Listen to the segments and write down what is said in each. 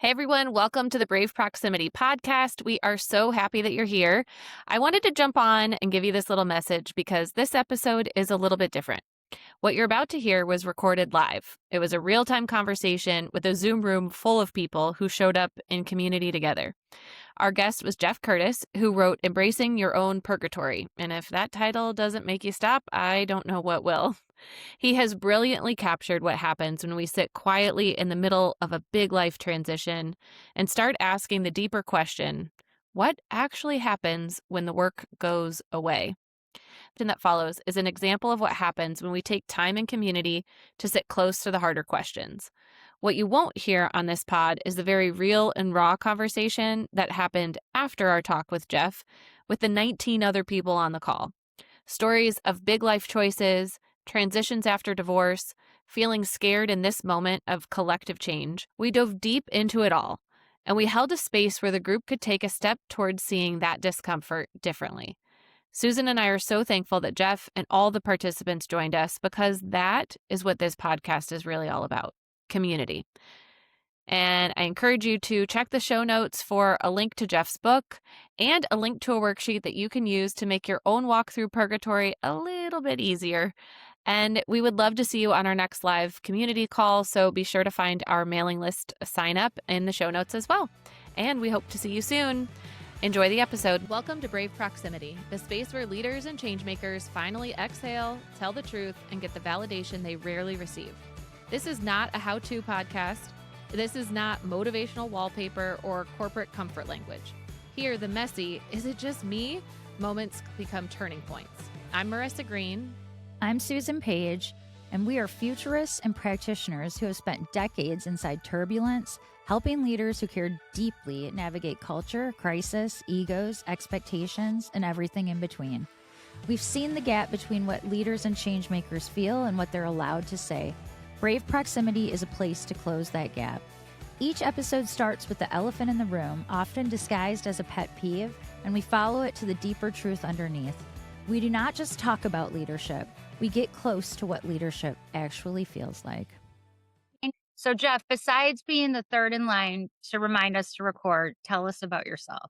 Hey everyone, welcome to the Brave Proximity podcast. We are so happy that you're here. I wanted to jump on and give you this little message because this episode is a little bit different. What you're about to hear was recorded live. It was a real-time conversation with a Zoom room full of people who showed up in community together. Our guest was Geoff Curtis, who wrote Embracing Your Own Purgatory. And if that title doesn't make you stop, I don't know what will. He has brilliantly captured what happens when we sit quietly in the middle of a big life transition and start asking the deeper question, what actually happens when the work goes away? And that follows is an example of what happens when we take time in community to sit close to the harder questions. What you won't hear on this pod is the very real and raw conversation that happened after our talk with Geoff with the 19 other people on the call. Stories of big life choices, transitions after divorce, feeling scared in this moment of collective change. We dove deep into it all, and we held a space where the group could take a step towards seeing that discomfort differently. Susan and I are so thankful that Geoff and all the participants joined us because that is what this podcast is really all about, community. And I encourage you to check the show notes for a link to Geoff's book and a link to a worksheet that you can use to make your own walk through purgatory a little bit easier. And we would love to see you on our next live community call, so be sure to find our mailing list sign up in the show notes as well. And we hope to see you soon. Enjoy the episode. Welcome to Brave Proximity, the space where leaders and changemakers finally exhale, tell the truth, and get the validation they rarely receive. This is not a how-to podcast. This is not motivational wallpaper or corporate comfort language. Here, the messy, is it just me? Moments become turning points. I'm Marissa Green. I'm Susan Page, and we are futurists and practitioners who have spent decades inside turbulence, helping leaders who care deeply navigate culture, crisis, egos, expectations, and everything in between. We've seen the gap between what leaders and changemakers feel and what they're allowed to say. Brave Proximity is a place to close that gap. Each episode starts with the elephant in the room, often disguised as a pet peeve, and we follow it to the deeper truth underneath. We do not just talk about leadership. We get close to what leadership actually feels like. So, Geoff, besides being the third in line to remind us to record, tell us about yourself.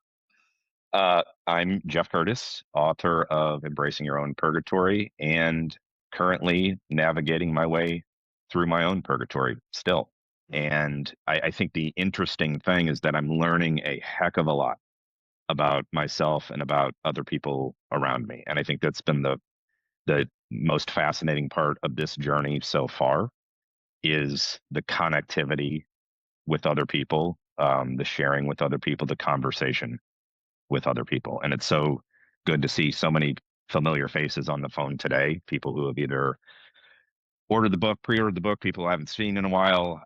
I'm Geoff Curtis, author of Embracing Your Own Purgatory, and currently navigating my way through my own purgatory still. And I think the interesting thing is that I'm learning a heck of a lot about myself and about other people around me. And I think that's been the most fascinating part of this journey so far is the connectivity with other people, the sharing with other people, the conversation with other people. And it's so good to see so many familiar faces on the phone today, people who have either ordered the book, pre-ordered the book, people I haven't seen in a while.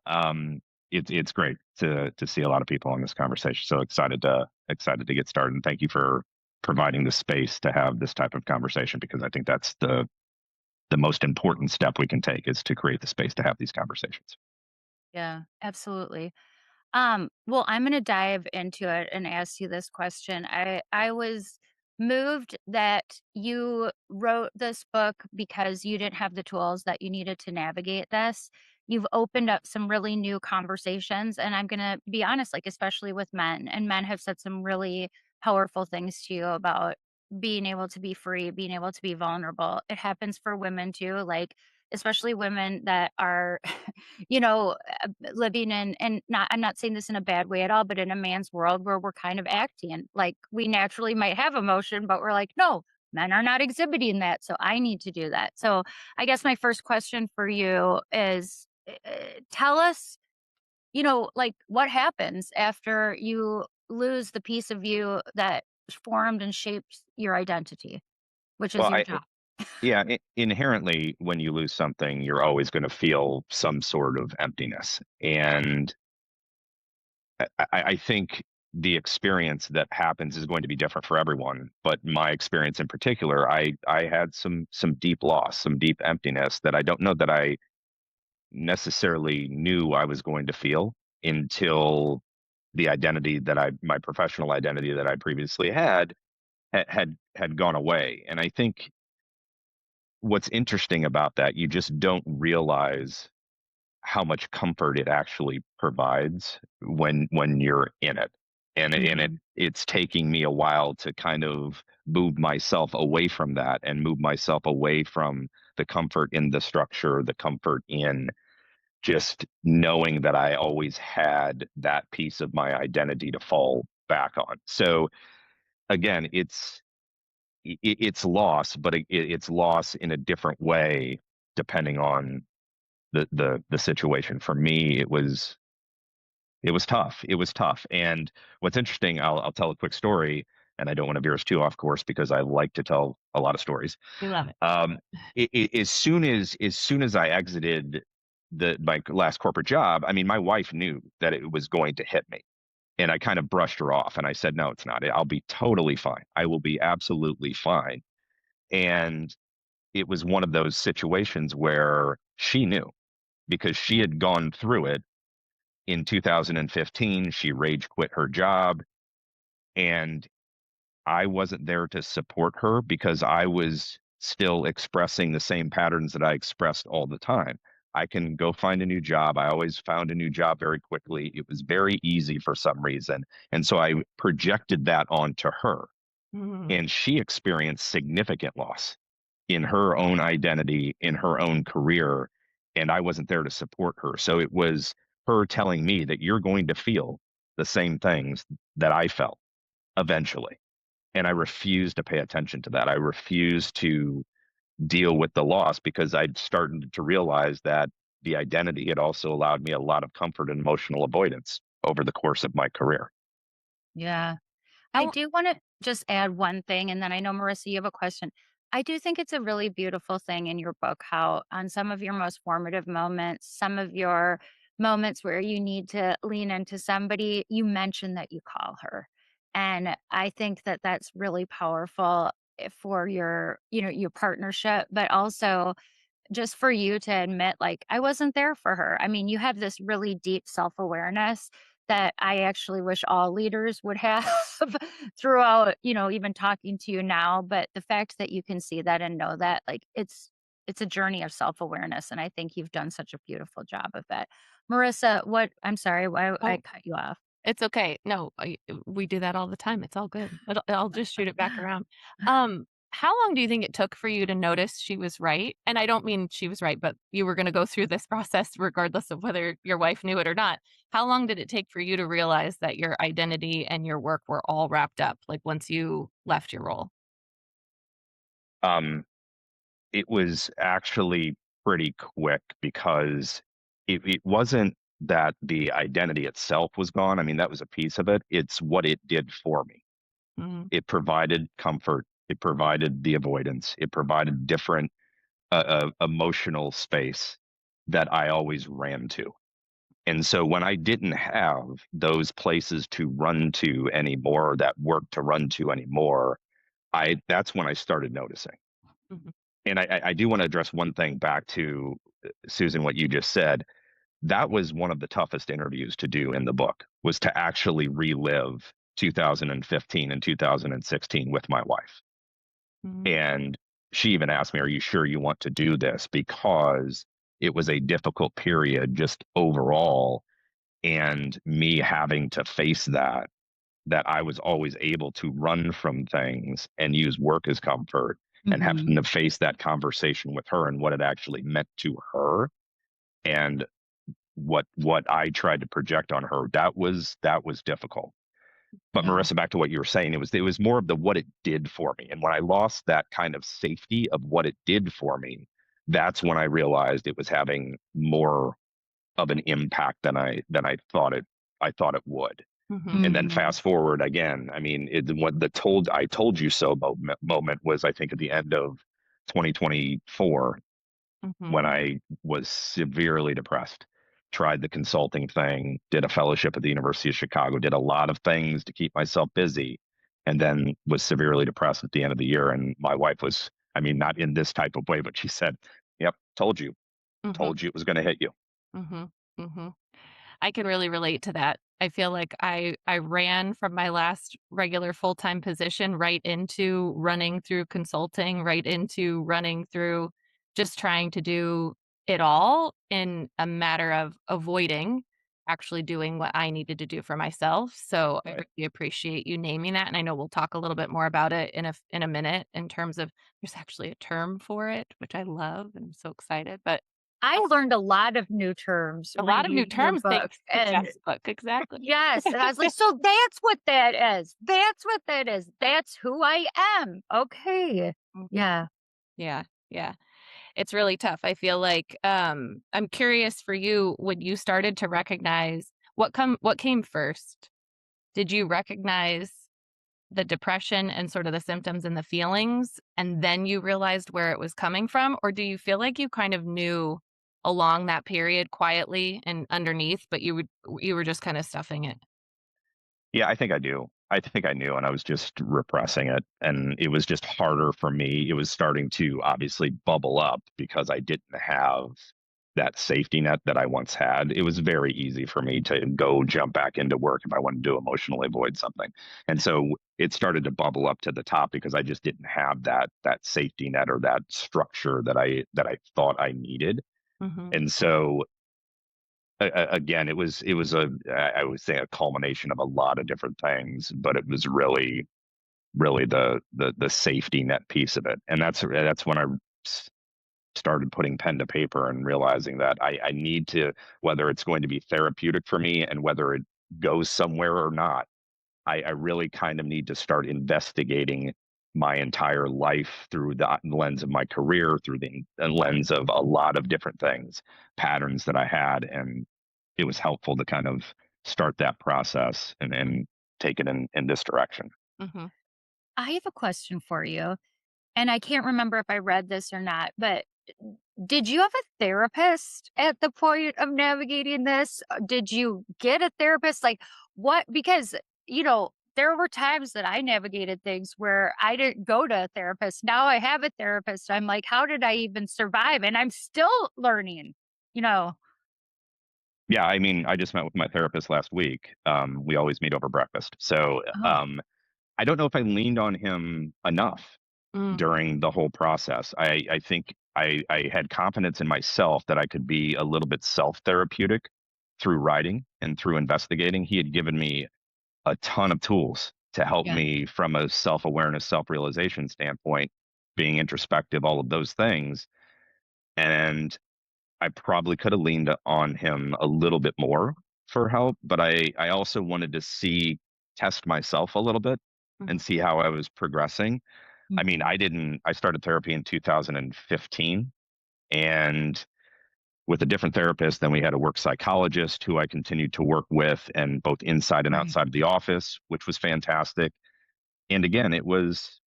It's great to see a lot of people on this conversation. So excited to get started. And thank you for providing the space to have this type of conversation, because I think that's the most important step we can take, is to create the space to have these conversations. Yeah, absolutely. Well, I'm going to dive into it and ask you this question. I was moved that you wrote this book because you didn't have the tools that you needed to navigate this. You've opened up some really new conversations, and I'm going to be honest, like especially with men, and men have said some really powerful things to you about being able to be free, being able to be vulnerable. It happens for women too, like especially women that are living in, and not, I'm not saying this in a bad way at all, but in a man's world where we're kind of acting like we naturally might have emotion, but we're like, no, men are not exhibiting that. So I need to do that. So I guess my first question for you is tell us, like what happens after you lose the piece of you that formed and shaped your identity, which is Well, your job. yeah, inherently, when you lose something, you're always going to feel some sort of emptiness. And I think the experience that happens is going to be different for everyone. But my experience in particular, I had some deep loss, some deep emptiness that I don't know that I necessarily knew I was going to feel until the identity that my professional identity that I previously had gone away. And I think what's interesting about that, you just don't realize how much comfort it actually provides when you're in it. And it's taking me a while to kind of move myself away from that and move myself away from the comfort in the structure, the comfort in just knowing that I always had that piece of my identity to fall back on. So again, it's loss, but it's loss in a different way depending on the situation. For me, it was tough. It was tough. And what's interesting, I'll tell a quick story, and I don't want to veer us too off course because I like to tell a lot of stories. We love it. As soon as I exited my last corporate job, I mean, my wife knew that it was going to hit me, and I kind of brushed her off, and I said, "No, it's not. I'll be totally fine. I will be absolutely fine." And it was one of those situations where she knew because she had gone through it in 2015. She rage quit her job, and I wasn't there to support her because I was still expressing the same patterns that I expressed all the time. I can go find a new job. I always found a new job very quickly. It was very easy for some reason. And so I projected that onto her. Mhm. And she experienced significant loss in her own identity, in her own career. And I wasn't there to support her. So it was her telling me that you're going to feel the same things that I felt eventually. And I refused to pay attention to that. I refused to deal with the loss because I'd started to realize that the identity had also allowed me a lot of comfort and emotional avoidance over the course of my career. Yeah. I How do wanna just add one thing, and then I know, Marissa, you have a question. I do think it's a really beautiful thing in your book how on some of your most formative moments, some of your moments where you need to lean into somebody, you mention that you call her. And I think that that's really powerful, for your, your partnership, but also just for you to admit, like, I wasn't there for her. I mean, you have this really deep self-awareness that I actually wish all leaders would have throughout, even talking to you now. But the fact that you can see that and know that, like, it's a journey of self-awareness. And I think you've done such a beautiful job of it. Marissa, I'm sorry, why I oh, cut you off. it's okay. No, we do that all the time. It's all good. I'll just shoot it back around. How long do you think it took for you to notice she was right? And I don't mean she was right, but you were going to go through this process regardless of whether your wife knew it or not. How long did it take for you to realize that your identity and your work were all wrapped up, like once you left your role? Um, it was actually pretty quick because it wasn't that the identity itself was gone. I mean, that was a piece of it. It's what it did for me. Mhm. It provided comfort. It provided the avoidance. It provided different emotional space that I always ran to. And so when I didn't have those places to run to anymore, that work to run to anymore, I that's when I started noticing. Mhm. And I do want to address one thing back to Susan, what you just said. That was one of the toughest interviews to do in the book, was to actually relive 2015 and 2016 with my wife. Mhm. And she even asked me, "Are you sure you want to do this?" Because it was a difficult period just overall. And me having to face that I was always able to run from things and use work as comfort, and Hmm. having to face that conversation with her and what it actually meant to her, and what I tried to project on her, that was difficult. But Yeah. Marissa, back to what you were saying, it was more of the what it did for me. And when I lost that kind of safety of what it did for me, that's when I realized it was having more of an impact than I thought it would. Mhm. And then Hmm. fast forward again, I mean, what the I told you so moment was, I think, at the end of 2024, when Mhm. I was severely depressed. Tried the consulting thing, did a fellowship at the University of Chicago, did a lot of things to keep myself busy, and then was severely depressed at the end of the year. And my wife was, I mean, not in this type of way, but she said, "Yep, Mhm. told you it was going to hit you." Mhm. Mhm. I can really relate to that. I feel like I ran from my last regular full-time position right into running through consulting, right into running through just trying to do it all in a matter of avoiding actually doing what I needed to do for myself. So I Right. really appreciate you naming that. And I know we'll talk a little bit more about it in a minute in terms of there's actually a term for it, which I love and I'm so excited. But I learned a lot of new terms a lot of new reading your terms book, thanks to and Jeff's book. Exactly. yes, and I was like, "So that's what that is. That's what that is. That's who I am. Okay." Mhm. Yeah. Yeah. Yeah. It's really tough. I feel like I'm curious for you when you started to recognize what came first. Did you recognize the depression and sort of the symptoms and the feelings, and then you realized where it was coming from? Or do you feel like you kind of knew along that period quietly and underneath, but you were just kind of stuffing it? Yeah, I think I do. I think I knew, and I was just repressing it, and it was just harder for me. It was starting to obviously bubble up because I didn't have that safety net that I once had. It was very easy for me to go jump back into work if I wanted to emotionally avoid something. And so it started to bubble up to the top because I just didn't have that safety net or that structure that I thought I needed. Mhm. And so again, it was I would say a culmination of a lot of different things, but it was really the safety net piece of it, and that's when I s- started putting pen to paper and realizing that I need to, whether it's going to be therapeutic for me and whether it goes somewhere or not, I really kind of need to start investigating my entire life through the lens of my career, through the lens of a lot of different things, patterns that I had. And it was helpful to kind of start that process and take it in this direction. Mhm. I have a question for you, and I can't remember if I read this or not, but did you have a therapist at the point of navigating this? Did you get a therapist? Like, what? Because, there were times that I navigated things where I didn't go to a therapist. Now I have a therapist. I'm like, how did I even survive? And I'm still learning, you know? Yeah, I mean, I just met with my therapist last week. We always meet over breakfast. So Oh, I don't know if I leaned on him enough Mm. during the whole process. I think I had confidence in myself that I could be a little bit self therapeutic through writing and through investigating. He had given me a ton of tools to help yeah. me from a self awareness, self realization standpoint, being introspective, all of those things. And I probably could have leaned on him a little bit more for help, but I also wanted to test myself a little bit and Mhm. see how I was progressing. I mean, Mhm. I started therapy in 2015 and with a different therapist. Then we had a work psychologist who I continued to work with and both inside and Right. outside of the office, which was fantastic. And again, it was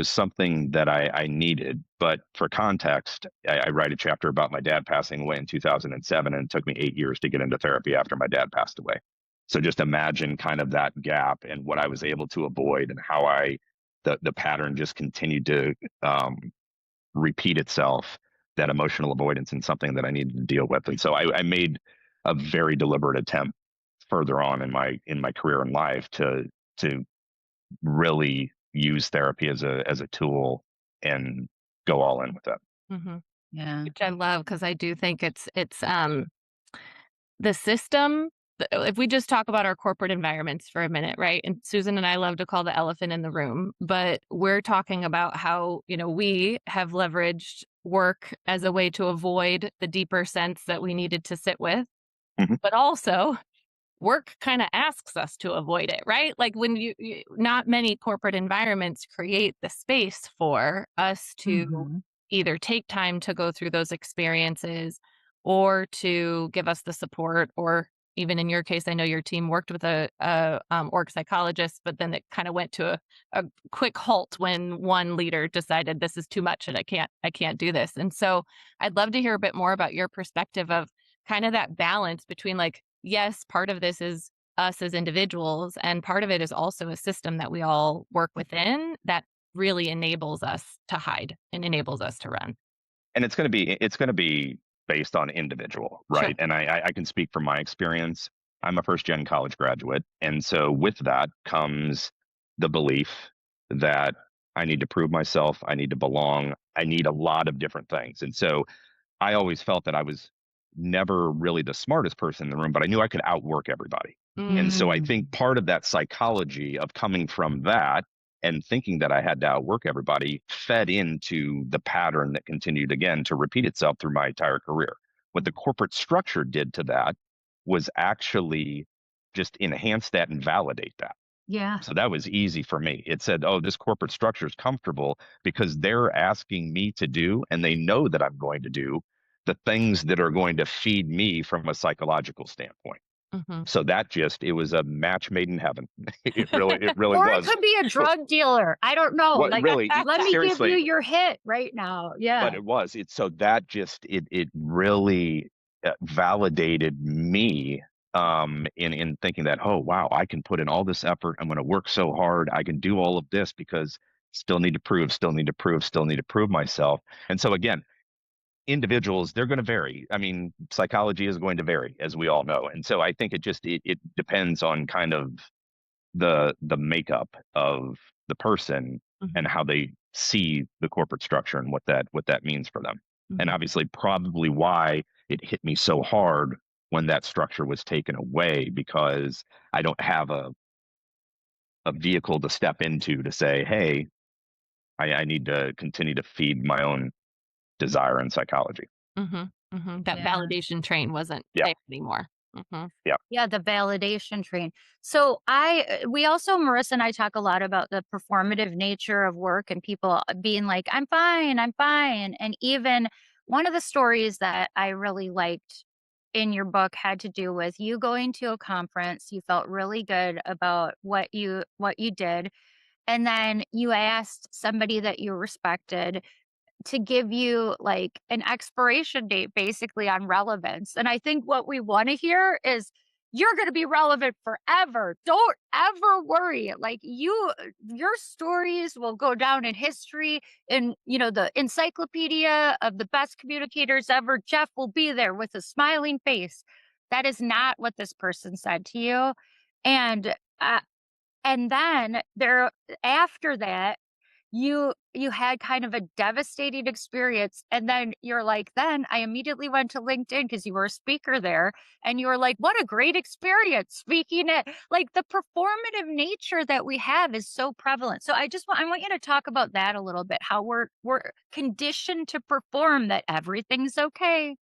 something that I needed. But for context, I write a chapter about my dad passing away in 2007, and it took me 8 years to get into therapy after my dad passed away. So just imagine kind of that gap and what I was able to avoid and how the pattern just continued to um, repeat itself. That emotional avoidance and something that I needed to deal with, and so I made a very deliberate attempt further on in my career and life to really use therapy as a tool and go all in with it. Mhm. Yeah. Which I love because I do think it's the system. If we just talk about our corporate environments for a minute, right? And Susan and I love to call the elephant in the room, but we're talking about how, we have leveraged work as a way to avoid the deeper sense that we needed to sit with, Mhm. but also work kind of asks us to avoid it, right? Like when not many corporate environments create the space for us to Mhm. either take time to go through those experiences or to give us the support, or even in your case, I know your team worked with a org psychologist, but then it kind of went to a quick halt when one leader decided this is too much and I can't do this. And so I'd love to hear a bit more about your perspective of kind of that balance between, like, yes, part of this is us as individuals, and part of it is also a system that we all work within that really enables us to hide and enables us to run. And it's going to be based on individual, Sure. right? And I can speak from my experience. I'm a first gen college graduate, and so with that comes the belief that I need to prove myself, I need to belong, I need a lot of different things, and so I always felt that I was never really the smartest person in the room, but I knew I could outwork everybody. And so I think part of that psychology of coming from that and thinking that I had to outwork everybody fed into the pattern that continued again to repeat itself through my entire career. What the corporate structure did to that was actually just enhance that and validate that. Yeah. So that was easy for me. It said, oh, this corporate structure is comfortable because they're asking me to do, and they know that I'm going to do the things that are going to feed me from a psychological standpoint. So that it was a match made in heaven. It really Or it was. could be a drug dealer. I don't know. What Like, really, let me give you seriously, your hit right now. Yeah. but it was. So that it really validated me in thinking that, oh wow, I can put in all this effort. I'm going to work so hard. I can do all of this because still need to prove, still need to prove, still need to prove myself. And so again, individuals, they're going to vary. I mean, psychology is going to vary, as we all know. And so I think it depends on kind of the makeup of the person and how they see the corporate structure and what that means for them. And obviously probably why it hit me so hard when that structure was taken away, because I don't have a vehicle to step into to say, hey, I need to continue to feed my own desire and psychology. That Yeah. validation train wasn't Yeah. there anymore. Yeah. Yeah, the validation train. So we also, Marissa and I talk a lot about the performative nature of work and people being like, I'm fine, I'm fine. And even one of the stories that I really liked in your book had to do with you going to a conference. You felt really good about what you did. And then you asked somebody that you respected to give you like an expiration date basically on relevance. And I think what we want to hear is you're going to be relevant forever. Don't ever worry. Like your stories will go down in history in, the encyclopedia of the best communicators ever. Geoff will be there with a smiling face. That is not what this person said to you. And, uh, and then after that, you had kind of a devastating experience, and then you're like, then I immediately went to LinkedIn because you were a speaker there, and you were like, what a great experience speaking at, like, the performative nature that we have is so prevalent. So I want you to talk about that a little bit, how we're conditioned to perform, that everything's okay.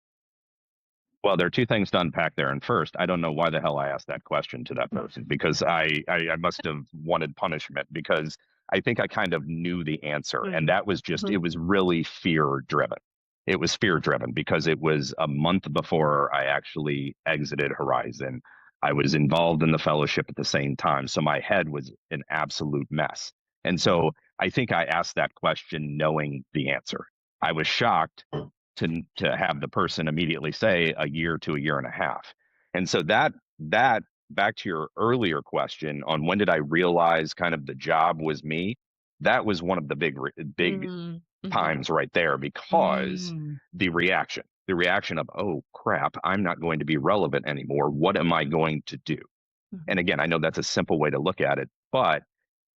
Well, there are two things to unpack there. And first, I don't know why the hell I asked that question to that person, because I must have wanted punishment, because I think I kind of knew the answer. And that was it was really fear driven. It was fear driven because it was a month before I actually exited Horizon. I was involved in the fellowship at the same time. So my head was an absolute mess. And so I think I asked that question knowing the answer. I was shocked to have the person immediately say a year to a year and a half. And so that back to your earlier question on when did I realize kind of the job was me, that was one of the big times right there, because the reaction of, oh crap, I'm not going to be relevant anymore. What am I going to do? And again, I know that's a simple way to look at it, but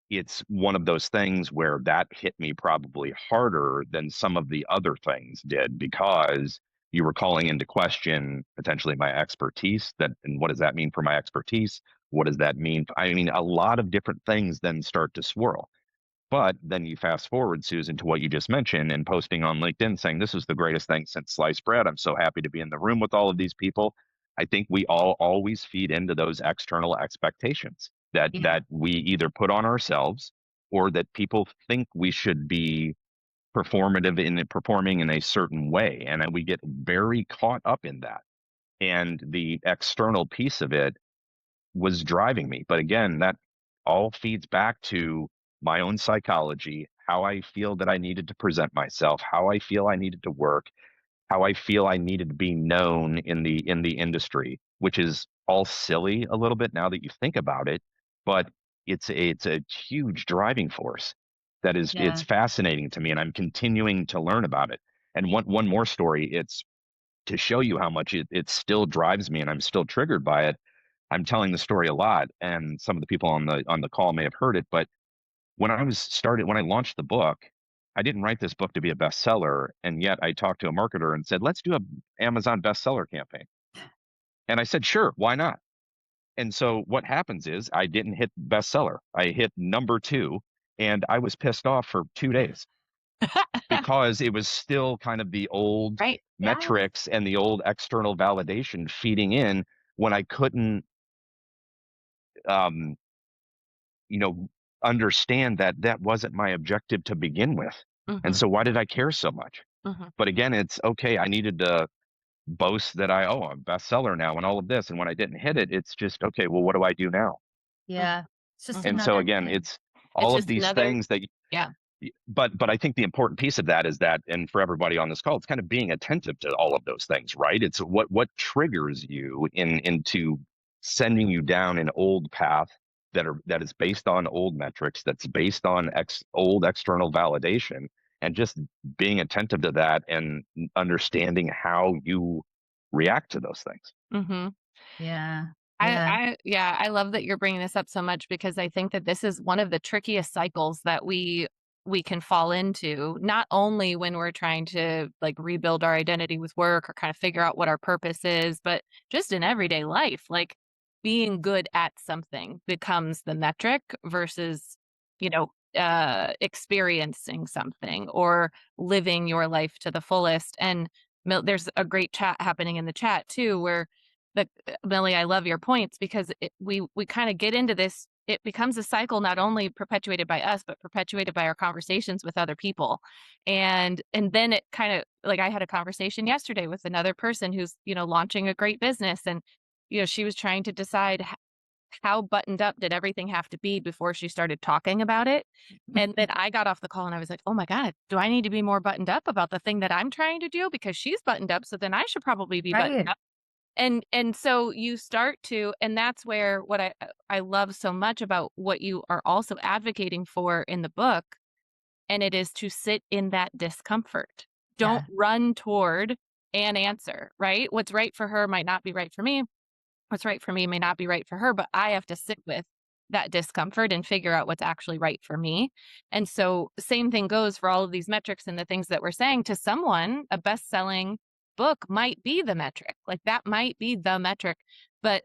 it's one of those things where that hit me probably harder than some of the other things did, because you were calling into question potentially my expertise. And what does that mean for my expertise? What does that mean? I mean, a lot of different things then start to swirl. But then you fast forward, Susan, to what you just mentioned and posting on LinkedIn saying, this is the greatest thing since sliced bread. I'm so happy to be in the room with all of these people. I think we all always feed into those external expectations that we either put on ourselves, or that people think we should be performing in a certain way. And then we get very caught up in that. And the external piece of it was driving me. But again, that all feeds back to my own psychology, how I feel that I needed to present myself, how I feel I needed to work, how I feel I needed to be known in the industry, which is all silly a little bit now that you think about it, but it's a huge driving force that is Yeah. it's fascinating to me, and I'm continuing to learn about it. And one more story, it's to show you how much it still drives me and I'm still triggered by it. I'm telling the story a lot, and some of the people on the call may have heard it, but when I launched the book, I didn't write this book to be a bestseller. And yet I talked to a marketer and said, let's do a Amazon bestseller campaign. And I said, sure, why not? And so what happens is I didn't hit bestseller. I hit number 2, and I was pissed off for 2 days because it was still kind of the old Right. metrics and the old external validation feeding in when I couldn't, um, you know, understand that that wasn't my objective to begin with. And Mhm. so why did I care so much? Mhm. But again, it's okay. I needed to boast that I'm a bestseller now and all of this. And when I didn't hit it, it's just, okay, well, what do I do now? Yeah. Mhm. It's just And Mhm. so another again, thing. it's It's all of just these another things that yeah. but I think the important piece of that is that, and for everybody on this call, it's kind of being attentive to all of those things, right? It's what triggers you into sending you down an old path that is based on old metrics, that's based on old external validation, and just being attentive to that and understanding how you react to those things. Mhm. Yeah. Yeah. Yeah, I love that you're bringing this up so much because I think that this is one of the trickiest cycles that we can fall into, not only when we're trying to like rebuild our identity with work or kind of figure out what our purpose is, but just in everyday life, like being good at something becomes the metric versus, experiencing something or living your life to the fullest. And there's a great chat happening in the chat too, where Millie, I love your points because we kind of get into this. It becomes a cycle not only perpetuated by us, but perpetuated by our conversations with other people. And then it kind of like I had a conversation yesterday with another person who's, launching a great business. And, she was trying to decide how buttoned up did everything have to be before she started talking about it. And then I got off the call and I was like, oh my God, do I need to be more buttoned up about the thing that I'm trying to do? Because she's buttoned up. So then I should probably be buttoned Right. up. And so you start to, and that's where what I love so much about what you are also advocating for in the book, and it is to sit in that discomfort. Don't Yeah. run toward an answer, right? What's right for her might not be right for me. What's right for me may not be right for her, but I have to sit with that discomfort and figure out what's actually right for me. And so same thing goes for all of these metrics and the things that we're saying. To someone, a best-selling book might be the metric. Like that might be the metric. But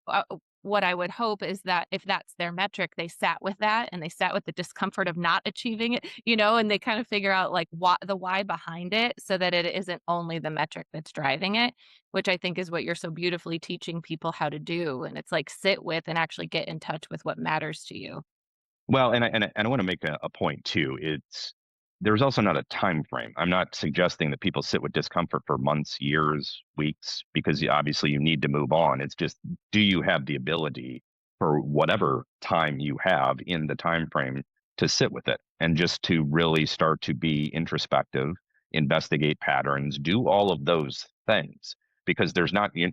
uh, what I would hope is that if that's their metric, they sat with that and they sat with the discomfort of not achieving it, and they kind of figure out like what the why behind it so that it isn't only the metric that's driving it, which I think is what you're so beautifully teaching people how to do. And it's like sit with and actually get in touch with what matters to you. Well, and I want to make a point too. There's also not a time frame. I'm not suggesting that people sit with discomfort for months, years, weeks, because obviously you need to move on. It's just, do you have the ability for whatever time you have in the time frame to sit with it and just to really start to be introspective, investigate patterns, do all of those things? Because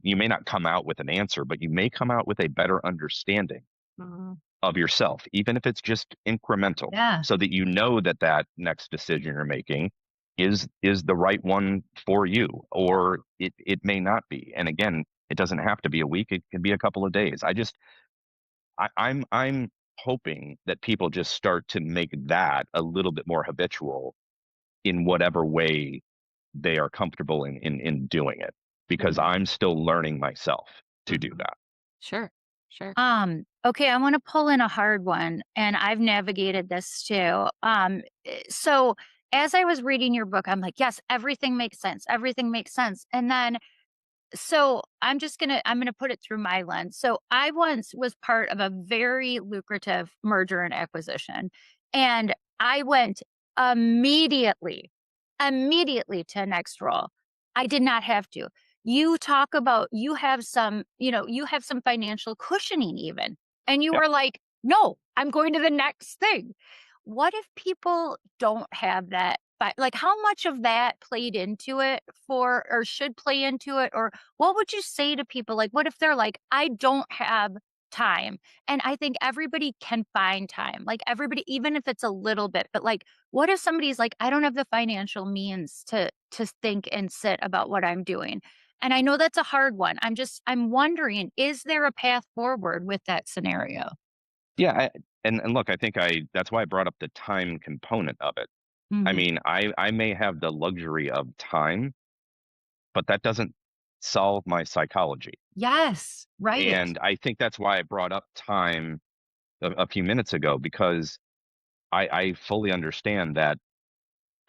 you may not come out with an answer, but you may come out with a better understanding Mhm. of yourself, even if it's just incremental, Yeah. so that you know that that next decision you're making is the right one for you, or it may not be. And again, it doesn't have to be a week; it could be a couple of days. I'm hoping that people just start to make that a little bit more habitual in whatever way they are comfortable in doing it, because Mhm. I'm still learning myself to do Mhm. that. Sure. Sure. Okay, I want to pull in a hard one, and I've navigated this too. So as I was reading your book, I'm like, yes, everything makes sense. Everything makes sense. And then so I'm gonna put it through my lens. So I once was part of a very lucrative merger and acquisition, and I went immediately, immediately to next role. I did not have to. You talk about you have some financial cushioning even. And you Yeah. were like, no, I'm going to the next thing. What if people don't have that? Like, how much of that played into it for, or should play into it? Or what would you say to people? Like, what if they're like, I don't have time? And I think everybody can find time, like everybody, even if it's a little bit, but like, what if somebody's like, I don't have the financial means to think and sit about what I'm doing? And I know that's a hard one. I'm wondering, is there a path forward with that scenario? Yeah, and look, I think that's why I brought up the time component of it, I Mhm. mean, I may have the luxury of time, but that doesn't solve my psychology. Yes, right. And I think that's why I brought up time a few minutes ago, because I fully understand that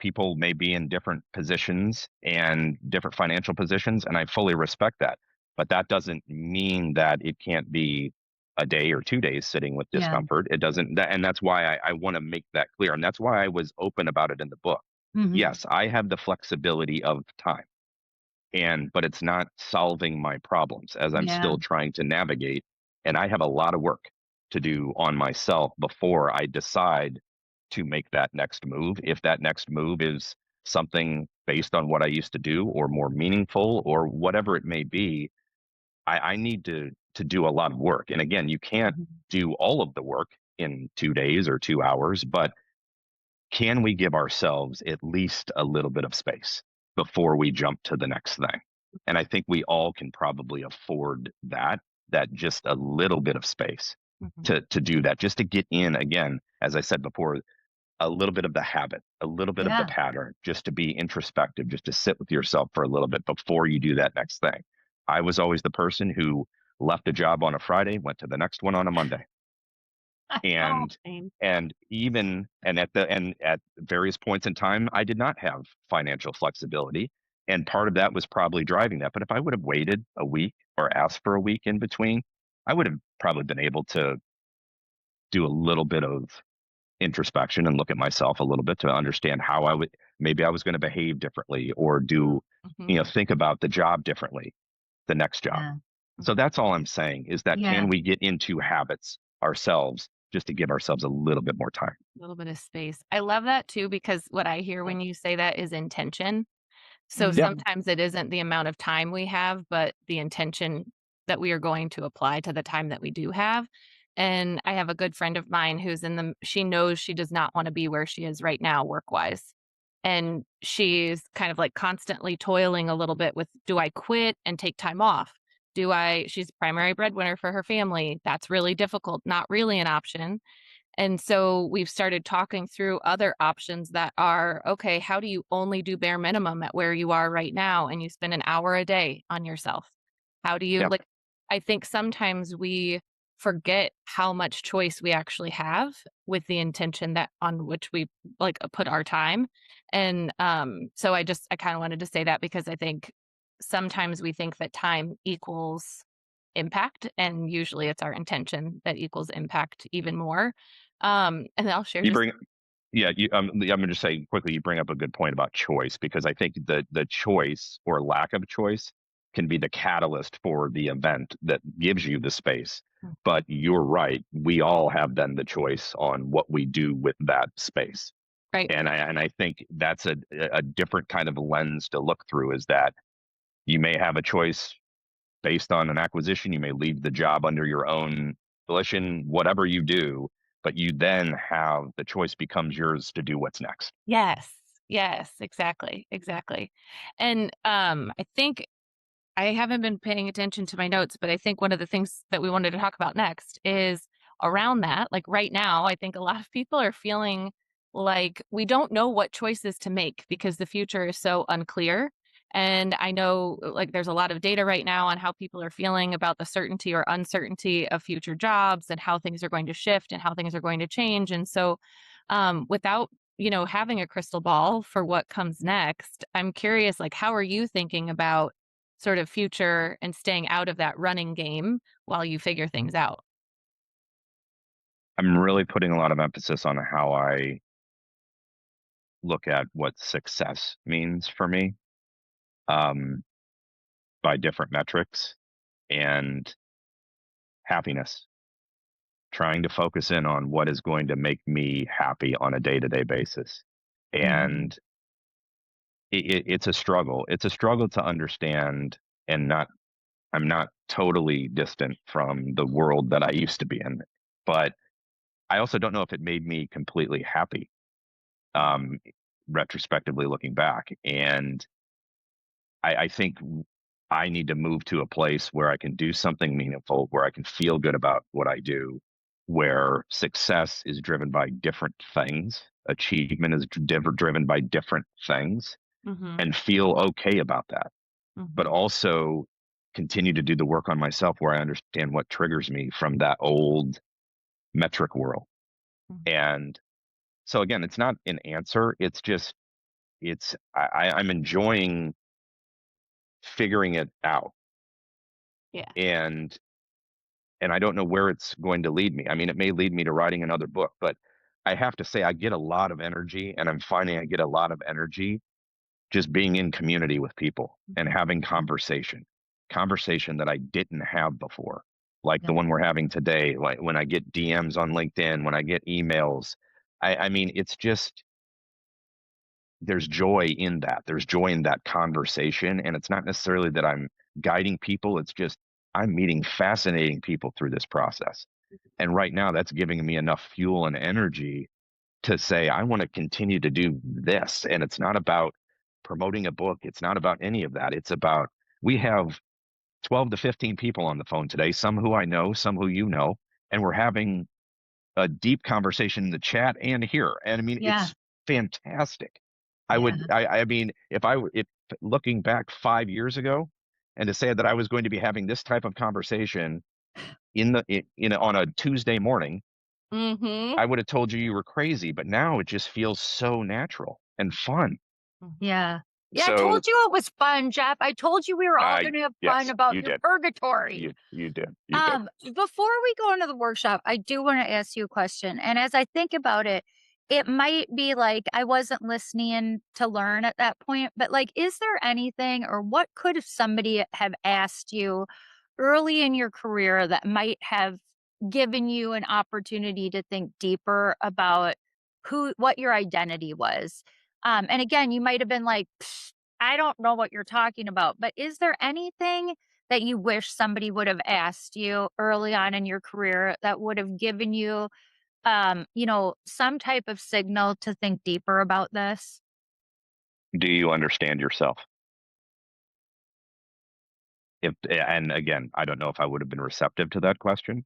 people may be in different positions and different financial positions, and I fully respect that. But that doesn't mean that it can't be a day or 2 days sitting with Yeah. discomfort. It doesn't, and that's why I want to make that clear. And that's why I was open about it in the book. Mhm. Yes, I have the flexibility of time, but it's not solving my problems as I'm Yeah. still trying to navigate. And I have a lot of work to do on myself before I decide to make that next move. If that next move is something based on what I used to do or more meaningful or whatever it may be, I need to do a lot of work. And again, you can't Mhm. do all of the work in 2 days or 2 hours, but can we give ourselves at least a little bit of space before we jump to the next thing? And I think we all can probably afford that just a little bit of space Mhm. to do that, just to get in again, as I said before, a little bit of the habit, a little bit of the Yeah. pattern, just to be introspective, just to sit with yourself for a little bit before you do that next thing. I was always the person who left a job on a Friday, went to the next one on a Monday, I know. and Same. at various points in time I did not have financial flexibility, and part of that was probably driving that. But if I would have waited a week or asked for a week in between, I would have probably been able to do a little bit of introspection and look at myself a little bit to understand how I would, maybe I was going to behave differently or do, Mhm. think about the job differently, the next job. Yeah. So that's all I'm saying, is that Yeah. can we get into habits ourselves just to give ourselves a little bit more time? A little bit of space. I love that too, because what I hear when you say that is intention. So Yeah. Mhm. sometimes it isn't the amount of time we have, but the intention that we are going to apply to the time that we do have. And I have a good friend of mine who's she knows she does not want to be where she is right now, work wise. And she's kind of like constantly toiling a little bit with, do I quit and take time off? She's primary breadwinner for her family. That's really difficult, not really an option. And so we've started talking through other options that are, okay, how do you only do bare minimum at where you are right now and you spend an hour a day on yourself? How do you Yeah. like I think sometimes we forget how much choice we actually have with the intention that on which we put our time. And so I kind of wanted to say that because I think sometimes we think that time equals impact, and usually it's our intention that equals impact even more. And I'll share You just bring Yeah, I'm gonna just say quickly, you bring up a good point about choice, because I think the choice or lack of choice can be the catalyst for the event that gives you the space. But you're right, we all have then the choice on what we do with that space. right. And I think that's a different kind of lens to look through, is that you may have a choice based on an acquisition. You may leave the job under your own volition, whatever you do, but you then have the choice becomes yours to do what's next. Yes. Yes, exactly. Exactly. And I think I haven't been paying attention to my notes, but I think one of the things that we wanted to talk about next is around that. Like right now, I think a lot of people are feeling like we don't know what choices to make because the future is so unclear. And I know like there's a lot of data right now on how people are feeling about the certainty or uncertainty of future jobs and how things are going to shift and how things are going to change. And so without having a crystal ball for what comes next, I'm curious, like, how are you thinking about sort of future and staying out of that running game while you figure things out? I'm really putting a lot of emphasis on how I look at what success means for me, um, by different metrics, and happiness, trying to focus in on what is going to make me happy on a day to day basis. Mhm. And it's a struggle. It's a struggle to understand, and I'm not totally distant from the world that I used to be in, but I also don't know if it made me completely happy, um, retrospectively looking back. And I think I need to move to a place where I can do something meaningful, where I can feel good about what I do, where success is driven by different things achievement is driven by different things, Mm-hmm. and feel okay about that. But also continue to do the work on myself where I understand what triggers me from that old metric world. And so again, it's not an answer. It's just, I'm enjoying figuring it out. Yeah. And I don't know where it's going to lead me. I mean, it may lead me to writing another book, but I have to say I get a lot of energy, and I'm finding I get a lot of energy just being in community with people and having conversation that I didn't have before, like the one we're having today. Like when I get DMs on LinkedIn, when I get emails, I mean, it's just, there's joy in that. There's joy in that conversation. And it's not necessarily that I'm guiding people. It's just, I'm meeting fascinating people through this process. And right now that's giving me enough fuel and energy to say, I want to continue to do this. And it's not about promoting a book. It's not about any of that. It's about, we have 12 to 15 people on the phone today, some who I know, some who you know, and we're having a deep conversation in the chat and here. And I mean, Yeah. it's fantastic. I mean, if looking back 5 years ago and to say that I was going to be having this type of conversation on a Tuesday morning, I would have told you were crazy, but now it just feels so natural and fun. Yeah. Yeah, I So told you it was fun, Geoff. I told you we were all going to have fun yes, about you your did. purgatory. You did. Before we go into the workshop, I do want to ask you a question. And as I think about it, it might be like I wasn't listening to learn at that point, but like, is there anything or what could have somebody have asked you early in your career that might have given you an opportunity to think deeper about what your identity was? And again, you might have been like, "Psh, I don't know what you're talking about, but is there anything that you wish somebody would have asked you early on in your career that would have given you, some type of signal to think deeper about this? Do you understand yourself? And again, I don't know if I would have been receptive to that question,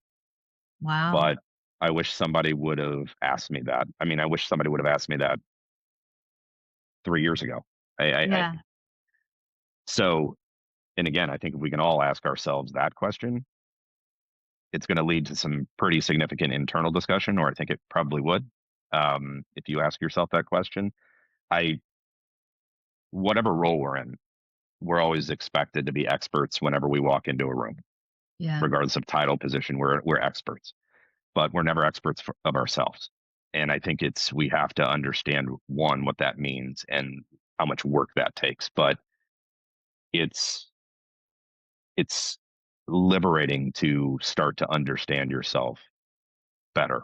Wow. but I wish somebody would have asked me that. I mean, I wish somebody would have asked me that 3 years ago. Yeah. So, and again, I think if we can all ask ourselves that question, it's going to lead to some pretty significant internal discussion, or I think it probably would. If you ask yourself that question, I, whatever role we're in, we're always expected to be experts whenever we walk into a room, Yeah. regardless of title, position. We're experts, but we're never experts of ourselves. And I think we have to understand, one, what that means and how much work that takes. But it's liberating to start to understand yourself better.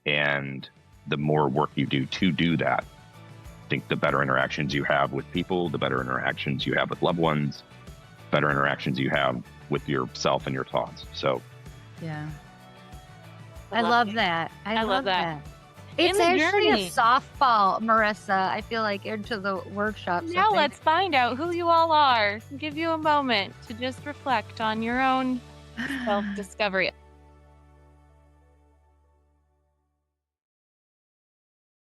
And the more work you do to do that, I think the better interactions you have with people, the better interactions you have with loved ones, better interactions you have with yourself and your thoughts. So Yeah. I love that. I love that. It's the actually journey. a softball, Marissa, I feel like, into the workshop. So Now let's find out who you all are. Give you a moment to just reflect on your own self-discovery.